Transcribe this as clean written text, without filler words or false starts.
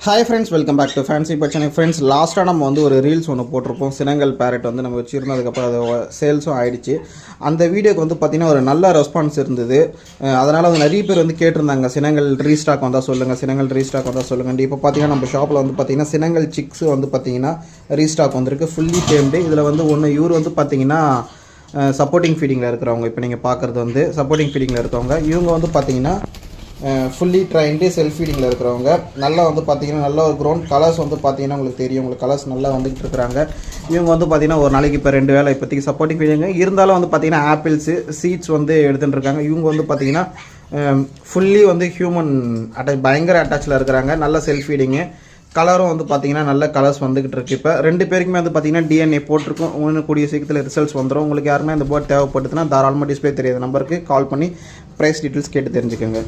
Hi friends, welcome back to fancy பச்சனை. Friends, லாஸ்ட்டாக நம்ம வந்து ஒரு ரீல்ஸ் ஒன்று போட்டிருப்போம். சினங்கல் பேரட் வந்து நம்ம வச்சுருந்ததுக்கப்புறம் அது சேல்ஸும் ஆகிடுச்சு. அந்த வீடியோக்கு வந்து பார்த்திங்கன்னா ஒரு நல்ல ரெஸ்பான்ஸ் இருந்தது. அதனால் வந்து நிறைய பேர் வந்து கேட்டிருந்தாங்க, சினங்கல் ரீஸ்டாக் வந்தால் சொல்லுங்கள், சினங்கல் ரீஸ்டாக் வந்தால் சொல்லுங்கள். இப்போ பார்த்திங்கன்னா நம்ம ஷாப்பில் வந்து பார்த்திங்கன்னா சினங்கல் சிக்ஸ் வந்து பார்த்திங்கன்னா ரீஸ்டாக் வந்திருக்கு, ஃபுல்லி டேம்டு. இதில் வந்து ஒன்று இவர் வந்து பார்த்திங்கன்னா சப்போர்ட்டிங் ஃபீடிங்கில் இருக்கிறவங்க, இப்போ நீங்கள் பார்க்குறது வந்து சப்போர்ட்டிங் ஃபீடிங்கில் இருக்கிறவங்க. இவங்க வந்து பார்த்திங்கன்னா ஃபுல்லி ட்ரைன்டு செல்ஃப் ஃபீடிங்கில் இருக்கிறவங்க. நல்லா வந்து பார்த்திங்கன்னா நல்ல ஒரு க்ரௌண்ட் கலர்ஸ் வந்து பார்த்திங்கன்னா உங்களுக்கு தெரியும், உங்களுக்கு கலர்ஸ் நல்லா வந்துகிட்டு இருக்கிறாங்க. இவங்க வந்து பார்த்திங்கன்னா ஒரு நாளைக்கு இப்போ 2 வேளை இப்போதைக்கு சப்போர்ட்டிங் ஃபீடிங்க இருந்தாலும் வந்து பார்த்திங்கன்னா ஆப்பிள்ஸு சீட்ஸ் வந்து எடுத்துகிட்டு இருக்காங்க. இவங்க வந்து பார்த்திங்கன்னா ஃபுல்லி வந்து ஹியூமன் பயங்கர அட்டாச்சில் இருக்கிறாங்க. நல்ல செல்ஃப் ஃபீடிங்கு, கலரும் வந்து பார்த்திங்கன்னா நல்ல கலர்ஸ் வந்துக்கிட்டு இருக்குது. இப்போ 2 பேருக்குமே வந்து பார்த்திங்கன்னா டிஎன்ஏ போட்டிருக்கும். ஒன்று கூடிய சீக்கிரத்தில் ரிசல்ட்ஸ் வந்துடும். உங்களுக்கு யாருமே இந்த பேர்ட் தேவைப்படுதுன்னா தாராளமாக டிஸ்பிளே தெரியாத நம்பருக்கு கால் பண்ணி ப்ரைஸ் டீட்டெயில்ஸ் கேட்டு தெரிஞ்சுக்கோங்க.